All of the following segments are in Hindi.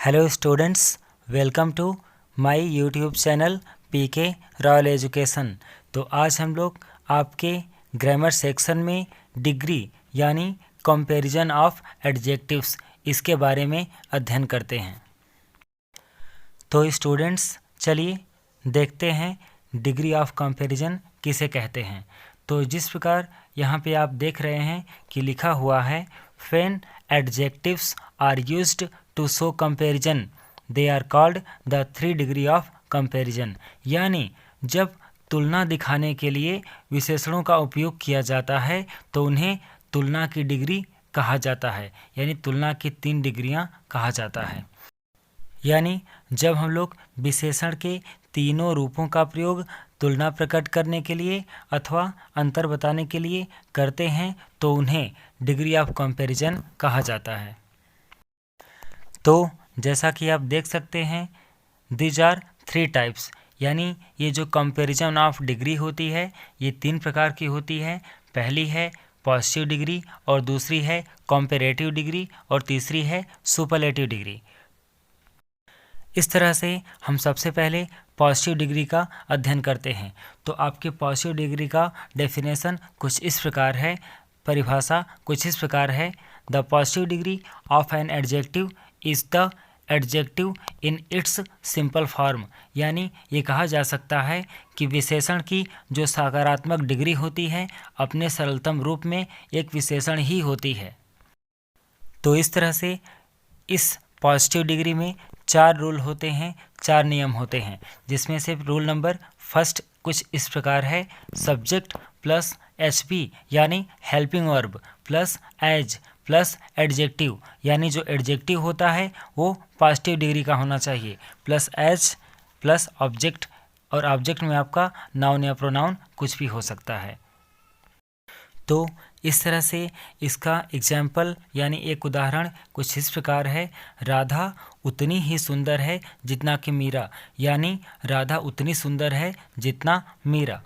Hello students, welcome to my YouTube channel PK royal education. तो आज हम लोग आपके ग्रामर सेक्शन में डिग्री यानी कंपैरिजन ऑफ एडजेक्टिव्स इसके बारे में अध्ययन करते हैं। तो स्टूडेंट्स चलिए देखते हैं डिग्री ऑफ कंपैरिजन किसे कहते हैं। तो जिस प्रकार यहाँ पे आप देख रहे हैं कि लिखा हुआ है when adjectives are used to show comparison they are called the 3 degree of comparison. यानी जब तुलना दिखाने के लिए विशेषणों का उपयोग किया जाता है तो उन्हें तुलना की डिग्री कहा जाता है, यानी तुलना की 3 डिग्रियां कहा जाता है। यानी जब हम लोग विशेषण के तीनों रूपों का प्रयोग तुलना प्रकट करने के लिए अथवा अंतर बताने के लिए करते हैं तो उन्हें डिग्री ऑफ कंपैरिजन कहा जाता है। तो जैसा कि आप देख सकते हैं दीज आर 3 टाइप्स, यानी ये जो कंपैरिजन ऑफ डिग्री होती है ये 3 प्रकार की होती है। पहली है पॉजिटिव डिग्री और दूसरी है कंपैरेटिव डिग्री और तीसरी है सुपरलेटिव डिग्री। इस तरह से हम सबसे पहले पॉजिटिव डिग्री का अध्ययन करते हैं। तो आपके पॉजिटिव डिग्री का डेफिनेशन कुछ इस प्रकार है, परिभाषा कुछ इस प्रकार है। The positive degree of an adjective is the adjective in its simple form. यानी ये कहा जा सकता है कि विशेषण की जो सकारात्मक डिग्री होती है अपने सरलतम रूप में एक विशेषण ही होती है। तो इस तरह से इस पॉजिटिव डिग्री में 4 रूल होते हैं, 4 नियम होते हैं, जिसमें से रूल नंबर फर्स्ट कुछ इस प्रकार है। सब्जेक्ट प्लस HP यानी helping verb plus as plus adjective, यानी जो एडजेक्टिव होता है वो पॉजिटिव डिग्री का होना चाहिए, प्लस एज प्लस ऑब्जेक्ट, और ऑब्जेक्ट में आपका नाउन या प्रोनाउन कुछ भी हो सकता है। तो इस तरह से इसका एग्जाम्पल यानी एक उदाहरण कुछ इस प्रकार है। राधा उतनी ही सुंदर है जितना कि मीरा, यानी राधा उतनी सुंदर है जितना मीरा।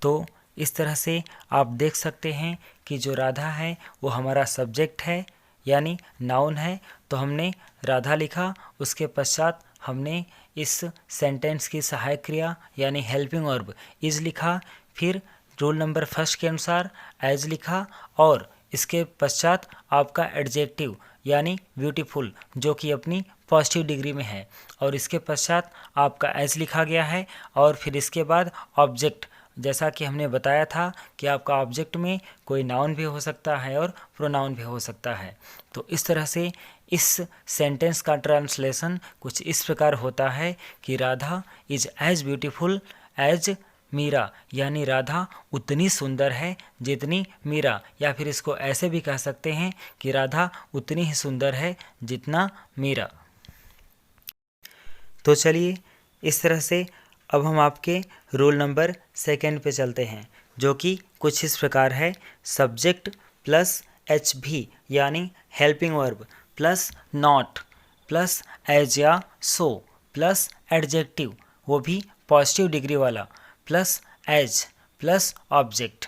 तो इस तरह से आप देख सकते हैं कि जो राधा है वो हमारा सब्जेक्ट है यानी नाउन है। तो हमने राधा लिखा, उसके पश्चात हमने इस सेंटेंस की सहायक क्रिया यानी हेल्पिंग वर्ब इज लिखा, फिर रूल नंबर फर्स्ट के अनुसार एज लिखा, और इसके पश्चात आपका एडजेक्टिव यानी ब्यूटीफुल जो कि अपनी पॉजिटिव डिग्री में है, और इसके पश्चात आपका एज लिखा गया है, और फिर इसके बाद ऑब्जेक्ट, जैसा कि हमने बताया था कि आपका ऑब्जेक्ट में कोई नाउन भी हो सकता है और प्रोनाउन भी हो सकता है। तो इस तरह से इस सेंटेंस का ट्रांसलेशन कुछ इस प्रकार होता है कि Radha is as beautiful as Meera, यानी राधा उतनी सुंदर है जितनी मीरा, या फिर इसको ऐसे भी कह सकते हैं कि राधा उतनी ही सुंदर है जितना मीरा। तो चलिए इस तरह से अब हम आपके रूल नंबर सेकेंड पे चलते हैं, जो कि कुछ इस प्रकार है। सब्जेक्ट प्लस HB यानी helping verb plus not plus as या सो प्लस एडजेक्टिव, वो भी पॉजिटिव डिग्री वाला, प्लस एज प्लस ऑब्जेक्ट।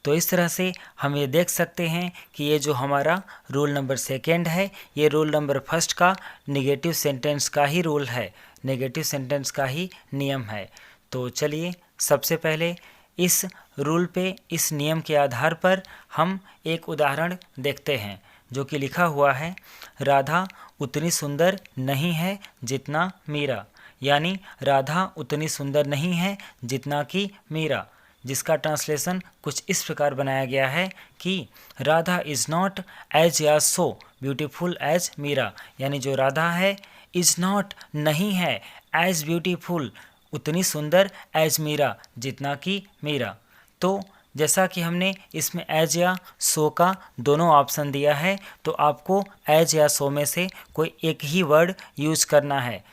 तो इस तरह से हम ये देख सकते हैं कि ये जो हमारा रूल नंबर सेकेंड है ये रूल नंबर फर्स्ट का नेगेटिव सेंटेंस का ही रूल है, नेगेटिव सेंटेंस का ही नियम है। तो चलिए सबसे पहले इस रूल पे, इस नियम के आधार पर हम एक उदाहरण देखते हैं, जो कि लिखा हुआ है राधा उतनी सुंदर नहीं है जितना मीरा, यानी राधा उतनी सुंदर नहीं है जितना कि मीरा, जिसका ट्रांसलेशन कुछ इस प्रकार बनाया गया है कि राधा इज़ नॉट एज या सो ब्यूटीफुल एज मीरा, यानी जो राधा है इज़ नॉट नहीं है एज ब्यूटीफुल उतनी सुंदर एज मीरा जितना कि मीरा। तो जैसा कि हमने इसमें एज या सो का दोनों ऑप्शन दिया है, तो आपको एज या सो में से कोई एक ही वर्ड यूज करना है।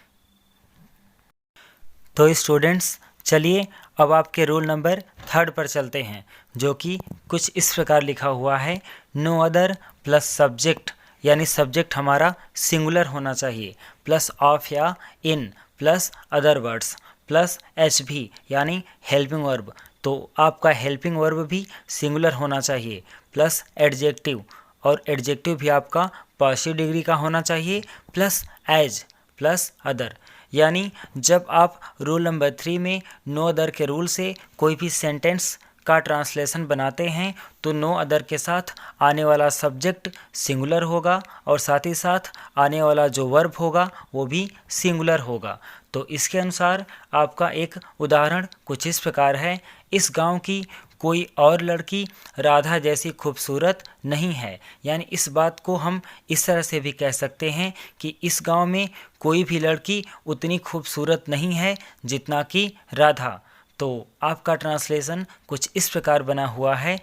तो स्टूडेंट्स चलिए अब आपके रूल नंबर थर्ड पर चलते हैं, जो कि कुछ इस प्रकार लिखा हुआ है। नो अदर प्लस सब्जेक्ट, यानी सब्जेक्ट हमारा सिंगुलर होना चाहिए, प्लस ऑफ या in plus other words plus HB यानी हेल्पिंग वर्ब, तो आपका हेल्पिंग वर्ब भी सिंगुलर होना चाहिए, प्लस एडजेक्टिव, और एडजेक्टिव भी आपका पॉजिटिव डिग्री का होना चाहिए प्लस एज प्लस अदर। यानी जब आप रूल नंबर 3 में नो अदर के रूल से कोई भी सेंटेंस का ट्रांसलेशन बनाते हैं तो नो अदर के साथ आने वाला सब्जेक्ट सिंगुलर होगा और साथ ही साथ आने वाला जो वर्ब होगा वो भी सिंगुलर होगा। तो इसके अनुसार आपका एक उदाहरण कुछ इस प्रकार है, इस गांव की कोई और लड़की राधा जैसी खूबसूरत नहीं है। यानी इस बात को हम इस तरह से भी कह सकते हैं कि इस गांव में कोई भी लड़की उतनी खूबसूरत नहीं है जितना कि राधा। तो आपका ट्रांसलेशन कुछ इस प्रकार बना हुआ है,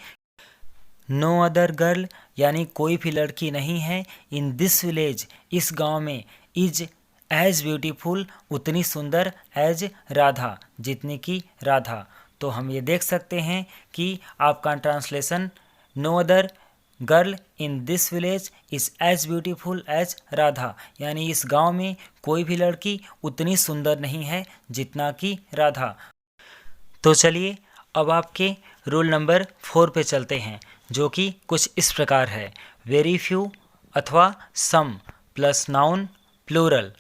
नो अदर गर्ल यानी कोई भी लड़की नहीं है इन दिस विलेज इस गांव में इज एज ब्यूटीफुल उतनी सुंदर एज राधा जितनी कि राधा। तो हम ये देख सकते हैं कि आपका translation no other girl in this village is as beautiful as Radha, यानी इस गांव में कोई भी लड़की उतनी सुंदर नहीं है जितना कि राधा। तो चलिए अब आपके रूल नंबर 4 पे चलते हैं, जो कि कुछ इस प्रकार है, वेरी फ्यू अथवा some plus noun plural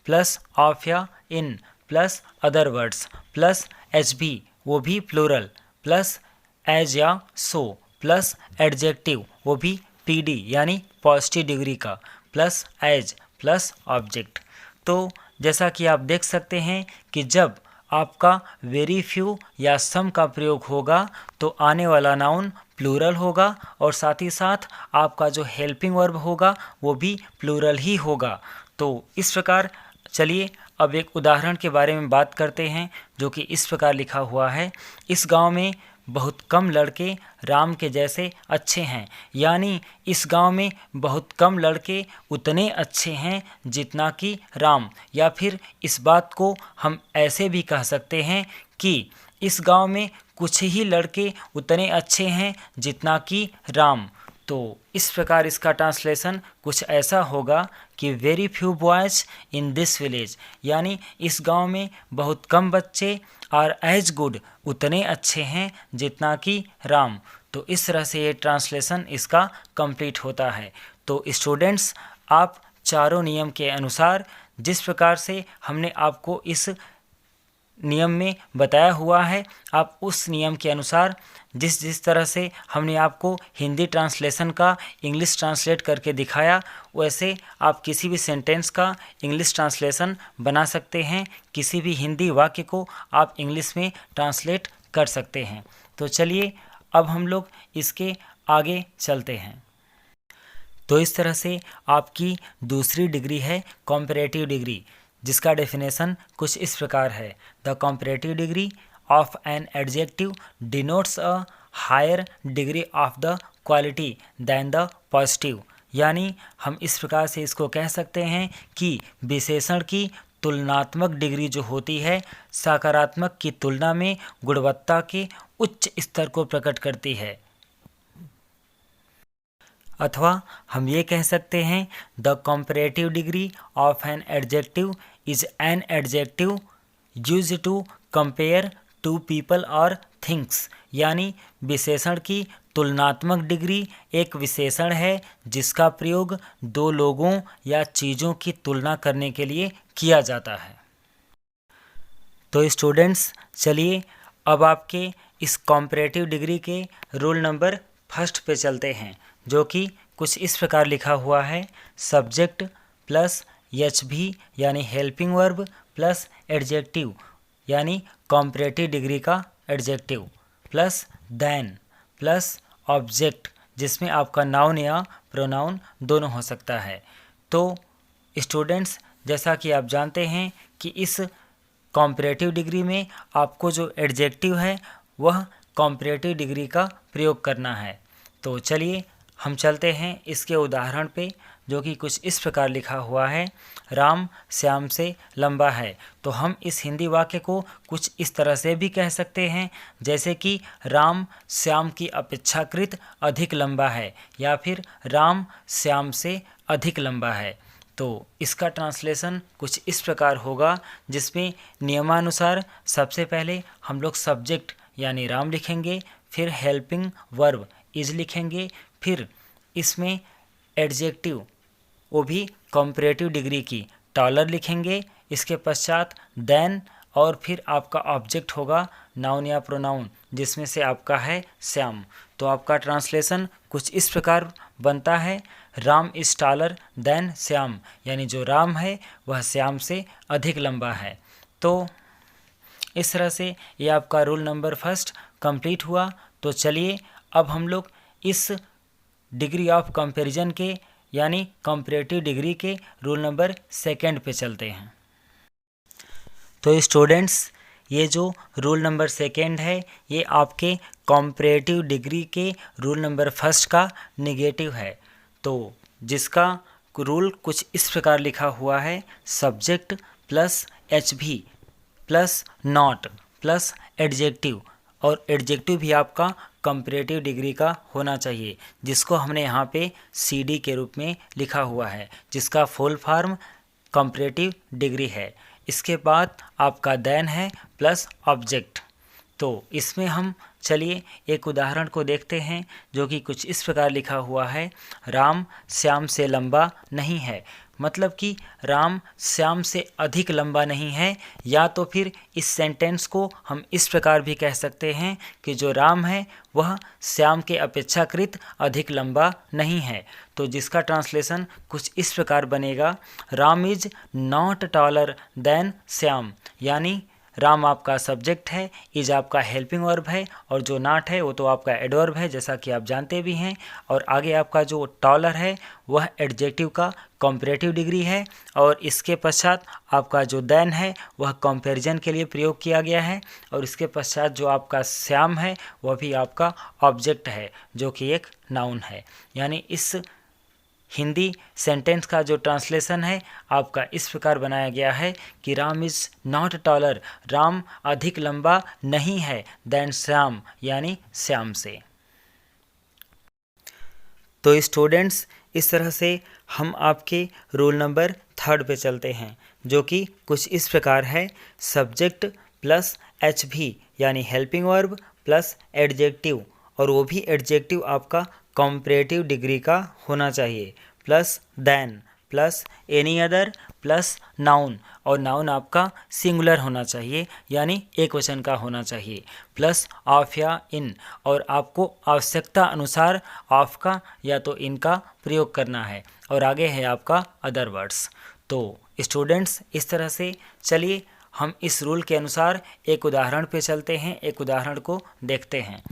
plus of या in plus other words plus H B वो भी प्लूरल प्लस एज या सो प्लस एडजेक्टिव वो भी पी डी यानी पॉजिटिव डिग्री का प्लस एज प्लस ऑब्जेक्ट। तो जैसा कि आप देख सकते हैं कि जब आपका वेरी फ्यू या सम का प्रयोग होगा तो आने वाला नाउन प्लूरल होगा और साथ ही साथ आपका जो हेल्पिंग वर्ब होगा वो भी प्लूरल ही होगा। तो इस प्रकार चलिए अब एक उदाहरण के बारे में बात करते हैं, जो कि इस प्रकार लिखा हुआ है, इस गांव में बहुत कम लड़के राम के जैसे अच्छे हैं। यानी इस गांव में बहुत कम लड़के उतने अच्छे हैं जितना कि राम, या फिर इस बात को हम ऐसे भी कह सकते हैं कि इस गांव में कुछ ही लड़के उतने अच्छे हैं जितना कि राम। तो इस प्रकार इसका ट्रांसलेशन कुछ ऐसा होगा कि very few boys in this village, यानी इस गांव में बहुत कम बच्चे आर एज गुड उतने अच्छे हैं जितना कि राम। तो इस तरह से ये ट्रांसलेशन इसका कंप्लीट होता है। तो स्टूडेंट्स, आप चारों नियम के अनुसार जिस प्रकार से हमने आपको इस नियम में बताया हुआ है, आप उस नियम के अनुसार जिस तरह से हमने आपको हिंदी ट्रांसलेशन का इंग्लिश ट्रांसलेट करके दिखाया, वैसे आप किसी भी सेंटेंस का इंग्लिश ट्रांसलेशन बना सकते हैं, किसी भी हिंदी वाक्य को आप इंग्लिश में ट्रांसलेट कर सकते हैं। तो चलिए अब हम लोग इसके आगे चलते हैं। तो इस तरह से आपकी दूसरी डिग्री है कॉम्पैरेटिव डिग्री, जिसका डेफिनेशन कुछ इस प्रकार है, the comparative degree of an adjective denotes a higher degree of the quality than the positive. यानी हम इस प्रकार से इसको कह सकते हैं कि विशेषण की तुलनात्मक डिग्री जो होती है सकारात्मक की तुलना में गुणवत्ता के उच्च स्तर को प्रकट करती है। अथवा हम ये कह सकते हैं the comparative degree of an adjective is an adjective used to compare two people और थिंग्स। यानी विशेषण की तुलनात्मक डिग्री एक विशेषण है जिसका प्रयोग दो लोगों या चीज़ों की तुलना करने के लिए किया जाता है। तो स्टूडेंट्स, चलिए अब आपके इस कॉम्पैरेटिव डिग्री के रूल नंबर 1 पे चलते हैं, जो कि कुछ इस प्रकार लिखा हुआ है, सब्जेक्ट प्लस एच भी यानी हेल्पिंग वर्ब प्लस एडजेक्टिव यानी कॉम्पैरेटिव डिग्री का adjective plus than plus object जिसमें आपका नाउन या प्रोनाउन दोनों हो सकता है। तो स्टूडेंट्स, जैसा कि आप जानते हैं कि इस कॉम्पैरेटिव डिग्री में आपको जो एडजेक्टिव है वह कॉम्पैरेटिव डिग्री का प्रयोग करना है। तो चलिए हम चलते हैं इसके उदाहरण पे, जो कि कुछ इस प्रकार लिखा हुआ है, राम श्याम से लंबा है। तो हम इस हिंदी वाक्य को कुछ इस तरह से भी कह सकते हैं, जैसे कि राम श्याम की अपेक्षाकृत अधिक लंबा है, या फिर राम श्याम से अधिक लंबा है। तो इसका ट्रांसलेशन कुछ इस प्रकार होगा, जिसमें नियमानुसार सबसे पहले हम लोग सब्जेक्ट यानी राम लिखेंगे, फिर हेल्पिंग वर्ब इज लिखेंगे, फिर इसमें एडजेक्टिव वो भी कंपैरेटिव डिग्री की, टॉलर लिखेंगे, इसके पश्चात देन, और फिर आपका ऑब्जेक्ट होगा नाउन या प्रोनाउन, जिसमें से आपका है श्याम। तो आपका ट्रांसलेशन कुछ इस प्रकार बनता है, Ram is taller than Shyam, यानी जो राम है वह श्याम से अधिक लंबा है। तो इस तरह से ये आपका रूल नंबर फर्स्ट कंप्लीट हुआ। तो चलिए अब हम लोग इस डिग्री ऑफ कंपैरिजन के यानी कंपैरेटिव डिग्री के रूल नंबर सेकंड पे चलते हैं। तो स्टूडेंट्स, ये जो रूल नंबर सेकंड है ये आपके कंपैरेटिव डिग्री के रूल नंबर फर्स्ट का नेगेटिव है। तो जिसका रूल कुछ इस प्रकार लिखा हुआ है, subject plus HV plus not plus adjective, और एडजेक्टिव भी आपका कंपैरेटिव डिग्री का होना चाहिए, जिसको हमने यहाँ पे CD के रूप में लिखा हुआ है, जिसका फुल फॉर्म कंपैरेटिव डिग्री है। इसके बाद आपका देन है प्लस ऑब्जेक्ट। तो इसमें हम चलिए एक उदाहरण को देखते हैं, जो कि कुछ इस प्रकार लिखा हुआ है, राम श्याम से लंबा नहीं है। मतलब कि राम श्याम से अधिक लंबा नहीं है, या तो फिर इस सेंटेंस को हम इस प्रकार भी कह सकते हैं कि जो राम है वह श्याम के अपेक्षाकृत अधिक लंबा नहीं है। तो जिसका ट्रांसलेशन कुछ इस प्रकार बनेगा, Ram is not taller than Shyam, यानी राम आपका सब्जेक्ट है, इज आपका हेल्पिंग वर्ब है, और जो नॉट है वो तो आपका एडवर्ब है, जैसा कि आप जानते भी हैं। और आगे आपका जो टॉलर है वह एडजेक्टिव का कंपैरेटिव डिग्री है, और इसके पश्चात आपका जो देन है वह कंपैरिजन के लिए प्रयोग किया गया है, और इसके पश्चात जो आपका श्याम है वह भी आपका ऑब्जेक्ट है, जो कि एक नाउन है। यानी इस हिंदी सेंटेंस का जो ट्रांसलेशन है आपका इस प्रकार बनाया गया है कि Ram is not taller, Ram अधिक लंबा नहीं है, देन श्याम, यानी श्याम से। तो स्टूडेंट्स, इस तरह से हम आपके रूल नंबर थर्ड पे चलते हैं, जो कि कुछ इस प्रकार है, सब्जेक्ट प्लस HV यानी हेल्पिंग वर्ब प्लस एडजेक्टिव, और वो भी एडजेक्टिव आपका कंपैरेटिव डिग्री का होना चाहिए, plus then plus any other plus noun, और नाउन आपका सिंगुलर होना चाहिए यानी एक वचन का होना चाहिए, प्लस ऑफ या इन, और आपको आवश्यकता अनुसार ऑफ का या तो इनका प्रयोग करना है, और आगे है आपका अदर वर्ड्स। तो स्टूडेंट्स, इस तरह से चलिए हम इस रूल के अनुसार एक उदाहरण पे चलते हैं, एक उदाहरण को देखते हैं।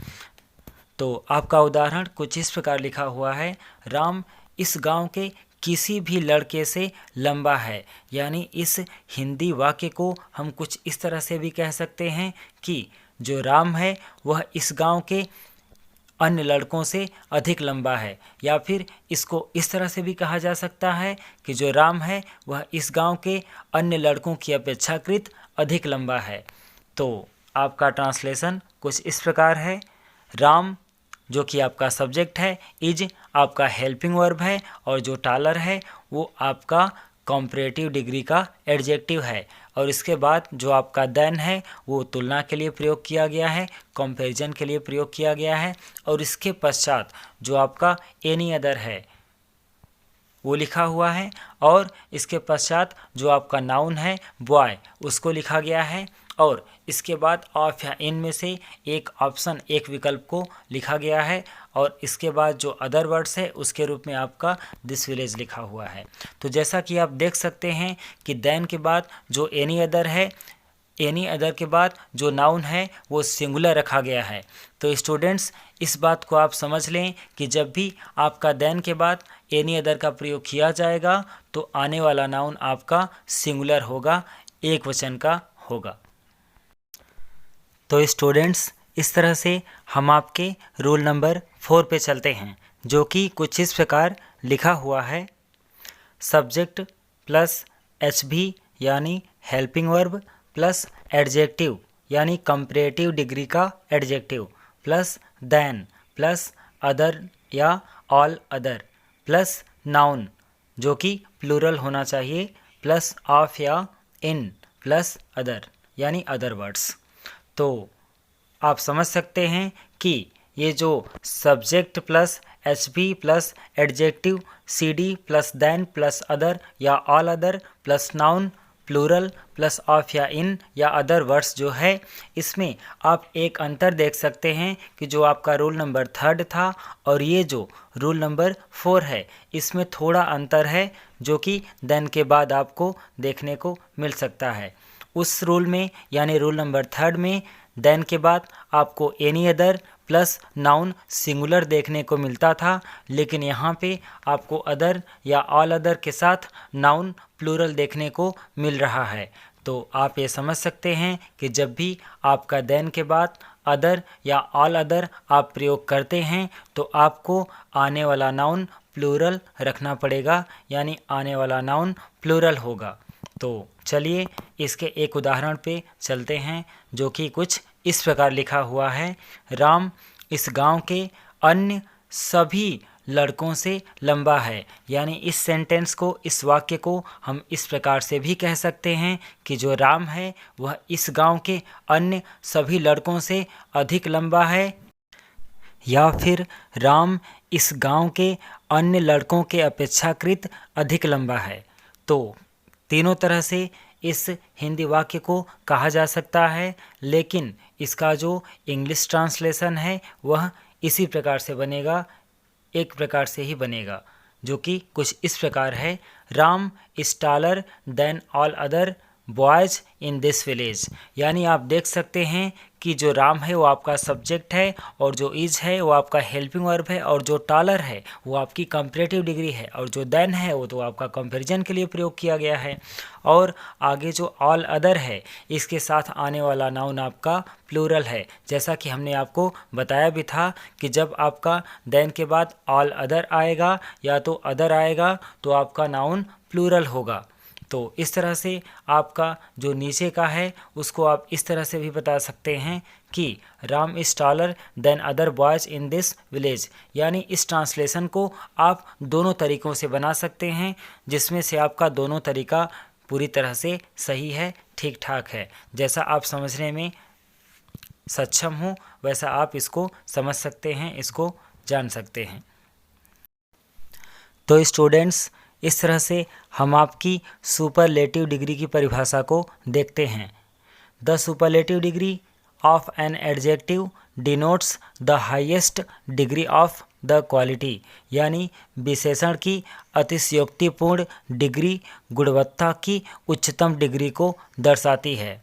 तो आपका उदाहरण कुछ इस प्रकार लिखा हुआ है, राम इस गांव के किसी भी लड़के से लंबा है। यानी इस हिंदी वाक्य को हम कुछ इस तरह से भी कह सकते हैं कि जो राम है वह इस गांव के अन्य लड़कों से अधिक लंबा है, या फिर इसको इस तरह से भी कहा जा सकता है कि जो राम है वह इस गांव के अन्य लड़कों की अपेक्षाकृत अधिक लंबा है। तो आपका ट्रांसलेशन कुछ इस प्रकार है, राम जो कि आपका सब्जेक्ट है, इज आपका हेल्पिंग वर्ब है, और जो टॉलर है वो आपका कंपैरेटिव डिग्री का एडजेक्टिव है, और इसके बाद जो आपका देन है वो तुलना के लिए प्रयोग किया गया है, कंपैरिजन के लिए प्रयोग किया गया है, और इसके पश्चात जो आपका एनी अदर है वो लिखा हुआ है, और इसके पश्चात जो आपका नाउन है बॉय उसको लिखा गया है, और इसके बाद ऑफ या इन में से एक ऑप्शन, एक विकल्प को लिखा गया है, और इसके बाद जो अदर वर्ड्स है उसके रूप में आपका दिस विलेज लिखा हुआ है। तो जैसा कि आप देख सकते हैं कि देन के बाद जो एनी अदर है, एनी अदर के बाद जो नाउन है वो सिंगुलर रखा गया है। तो स्टूडेंट्स, इस बात को आप समझ लें कि जब भी आपका देन के बाद एनी अदर का प्रयोग किया जाएगा तो आने वाला नाउन आपका सिंगुलर होगा, एक वचन का होगा। तो स्टूडेंट्स, इस तरह से हम आपके रूल नंबर 4 पे चलते हैं, जो कि कुछ इस प्रकार लिखा हुआ है, सब्जेक्ट प्लस HV यानी हेल्पिंग वर्ब प्लस एडजेक्टिव यानी कंपैरेटिव डिग्री का adjective, plus then plus other या ऑल अदर प्लस नाउन जो कि प्लूरल होना चाहिए, प्लस ऑफ या इन प्लस अदर यानी अदर वर्ड्स। तो आप समझ सकते हैं कि ये जो subject plus H B plus adjective C D plus then plus other या all other plus noun plural plus of या इन या अदर वर्ड्स जो है, इसमें आप एक अंतर देख सकते हैं कि जो आपका रूल नंबर 3 था और ये जो रूल नंबर 4 है, इसमें थोड़ा अंतर है जो कि देन के बाद आपको देखने को मिल सकता है। उस रूल में यानी रूल नंबर 3 में देन के बाद आपको any other plus noun singular देखने को मिलता था, लेकिन यहाँ पे आपको अदर या ऑल अदर के साथ नाउन प्लूरल देखने को मिल रहा है। तो आप ये समझ सकते हैं कि जब भी आपका देन के बाद अदर या ऑल अदर आप प्रयोग करते हैं तो आपको आने वाला नाउन प्लूरल रखना पड़ेगा, यानी आने वाला नाउन प्लूरल होगा। तो चलिए इसके एक उदाहरण पे चलते हैं, जो कि कुछ इस प्रकार लिखा हुआ है। राम इस गांव के अन्य सभी लड़कों से लंबा है। यानी इस सेंटेंस को, इस वाक्य को हम इस प्रकार से भी कह सकते हैं कि जो राम है वह इस गांव के अन्य सभी लड़कों से अधिक लंबा है, या फिर राम इस गांव के अन्य लड़कों के अपेक्षाकृत अधिक लंबा है। तो तीनों तरह से इस हिंदी वाक्य को कहा जा सकता है, लेकिन इसका जो इंग्लिश ट्रांसलेशन है वह इसी प्रकार से बनेगा, एक प्रकार से ही बनेगा, जो कि कुछ इस प्रकार है। Ram is taller than all other boys in this village. यानी आप देख सकते हैं कि जो राम है वो आपका सब्जेक्ट है, और जो इज है वो आपका हेल्पिंग वर्ब है, और जो टॉलर है वो आपकी कंपैरेटिव डिग्री है, और जो देन है वो तो आपका कंपैरिजन के लिए प्रयोग किया गया है। और आगे जो ऑल अदर है इसके साथ आने वाला नाउन आपका प्लूरल है। जैसा कि हमने आपको बताया भी था कि जब आपका देन के बाद ऑल अदर आएगा या तो अदर आएगा तो आपका नाउन प्लूरल होगा। तो इस तरह से आपका जो नीचे का है उसको आप इस तरह से भी बता सकते हैं कि Ram is taller than other boys in this village. यानी इस ट्रांसलेशन को आप दोनों तरीक़ों से बना सकते हैं, जिसमें से आपका दोनों तरीका पूरी तरह से सही है, ठीक ठाक है। जैसा आप समझने में सक्षम हो वैसा आप इसको समझ सकते हैं, इसको जान सकते हैं। तो स्टूडेंट्स, इस तरह से हम आपकी सुपरलेटिव डिग्री की परिभाषा को देखते हैं। The superlative degree of an adjective denotes the highest degree of the quality. यानी विशेषण की अतिशयोक्तिपूर्ण डिग्री गुणवत्ता की उच्चतम डिग्री को दर्शाती है,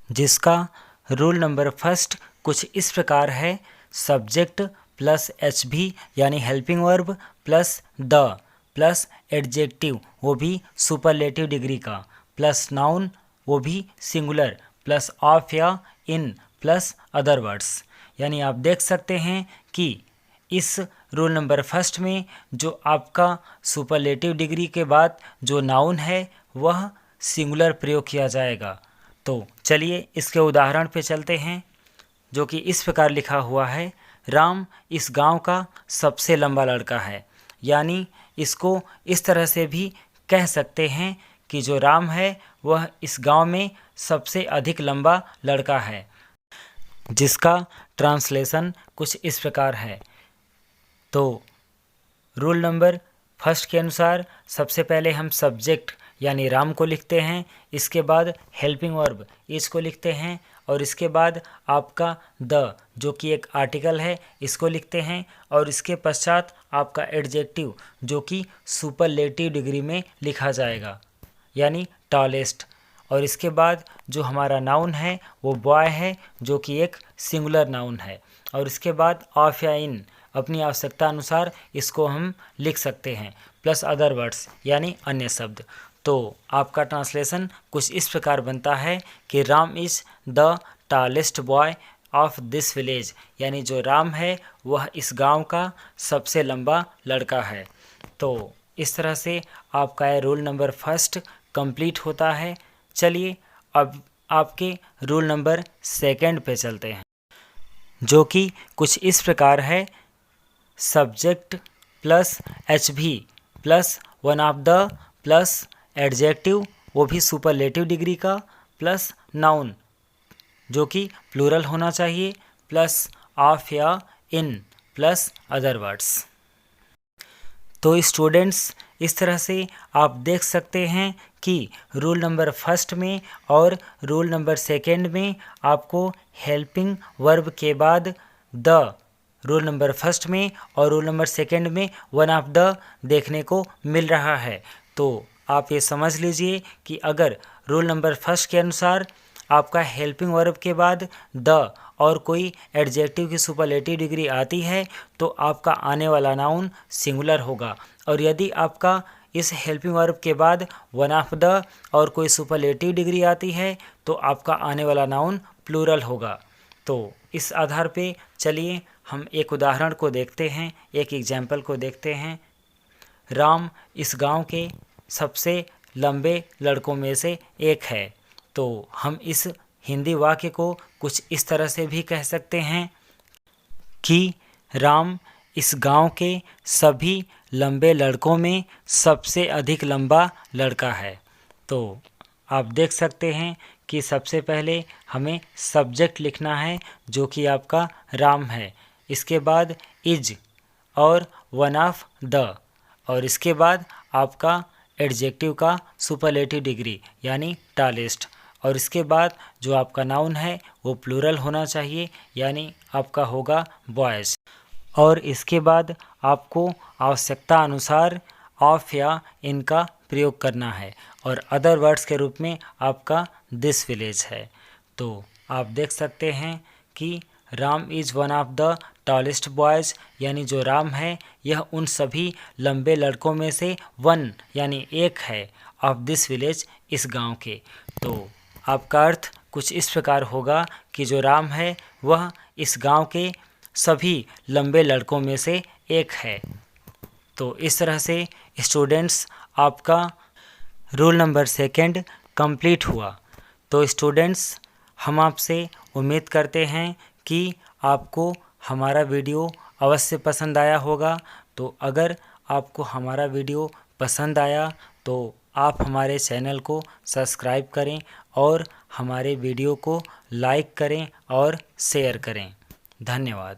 जिसका रूल नंबर फर्स्ट कुछ इस प्रकार है। सब्जेक्ट प्लस एच भी यानी helping verb plus the plus adjective वो भी सुपरलेटिव डिग्री का, प्लस नाउन वो भी सिंगुलर, प्लस ऑफ या इन प्लस अदर वर्ड्स। यानी आप देख सकते हैं कि इस रूल नंबर फर्स्ट में जो आपका सुपरलेटिव डिग्री के बाद जो नाउन है वह सिंगुलर प्रयोग किया जाएगा। तो चलिए इसके उदाहरण पे चलते हैं, जो कि इस प्रकार लिखा हुआ है। राम इस गांव का सबसे लंबा लड़का है। यानी इसको इस तरह से भी कह सकते हैं कि जो राम है वह इस गांव में सबसे अधिक लंबा लड़का है, जिसका ट्रांसलेशन कुछ इस प्रकार है। तो रूल नंबर फर्स्ट के अनुसार सबसे पहले हम सब्जेक्ट यानी राम को लिखते हैं, इसके बाद हेल्पिंग वर्ब इज को लिखते हैं, और इसके बाद आपका द जो कि एक आर्टिकल है इसको लिखते हैं, और इसके पश्चात आपका एडजेक्टिव जो कि सुपरलेटिव डिग्री में लिखा जाएगा यानी टॉलेस्ट, और इसके बाद जो हमारा नाउन है वो बॉय है जो कि एक सिंगुलर नाउन है, और इसके बाद ऑफ या इन अपनी आवश्यकता अनुसार इसको हम लिख सकते हैं, प्लस अदर वर्ड्स यानी अन्य शब्द। तो आपका ट्रांसलेशन कुछ इस प्रकार बनता है कि Ram is the tallest boy of this village. यानी जो राम है वह इस गांव का सबसे लंबा लड़का है। तो इस तरह से आपका ये रूल नंबर फर्स्ट कंप्लीट होता है। चलिए अब आपके रूल नंबर सेकंड पे चलते हैं, जो कि कुछ इस प्रकार है। Subject plus H B plus one of the plus adjective वो भी सुपरलेटिव डिग्री का, प्लस नाउन जो कि प्लूरल होना चाहिए, प्लस ऑफ या इन प्लस अदर वर्ड्स। तो स्टूडेंट्स, इस तरह से आप देख सकते हैं कि रूल नंबर फर्स्ट में और रूल नंबर सेकंड में आपको हेल्पिंग वर्ब के बाद द, रूल नंबर फर्स्ट में और रूल नंबर सेकंड में वन ऑफ द देखने को मिल रहा है। तो आप ये समझ लीजिए कि अगर रूल नंबर फर्स्ट के अनुसार आपका हेल्पिंग वर्ब के बाद द और कोई एडजेक्टिव की सुपरलेटिव डिग्री आती है तो आपका आने वाला नाउन सिंगुलर होगा, और यदि आपका इस हेल्पिंग वर्ब के बाद वन ऑफ द और कोई सुपरलेटिव डिग्री आती है तो आपका आने वाला नाउन प्लूरल होगा। तो इस आधार पे चलिए हम एक उदाहरण को देखते हैं, एक एग्जाम्पल को देखते हैं। राम इस गांव के सबसे लंबे लड़कों में से एक है। तो हम इस हिंदी वाक्य को कुछ इस तरह से भी कह सकते हैं कि राम इस गांव के सभी लंबे लड़कों में सबसे अधिक लंबा लड़का है। तो आप देख सकते हैं कि सबसे पहले हमें सब्जेक्ट लिखना है जो कि आपका राम है, इसके बाद इज और वन ऑफ द, और इसके बाद आपका एडजेक्टिव का सुपरलेटिव डिग्री यानी टॉलेस्ट, और इसके बाद जो आपका नाउन है वो प्लूरल होना चाहिए यानी आपका होगा बॉयज़, और इसके बाद आपको आवश्यकता अनुसार ऑफ या इनका प्रयोग करना है, और अदर वर्ड्स के रूप में आपका दिस विलेज है। तो आप देख सकते हैं कि Ram is one of the tallest boys, यानी जो राम है यह उन सभी लंबे लड़कों में से वन यानी एक है ऑफ दिस विलेज, इस गांव के। तो आपका अर्थ कुछ इस प्रकार होगा कि जो राम है वह इस गांव के सभी लंबे लड़कों में से एक है। तो इस तरह से स्टूडेंट्स आपका रूल नंबर सेकंड कंप्लीट हुआ। तो स्टूडेंट्स, हम आपसे उम्मीद करते हैं कि आपको हमारा वीडियो अवश्य पसंद आया होगा। तो अगर आपको हमारा वीडियो पसंद आया तो आप हमारे चैनल को सब्सक्राइब करें और हमारे वीडियो को लाइक करें और शेयर करें। धन्यवाद।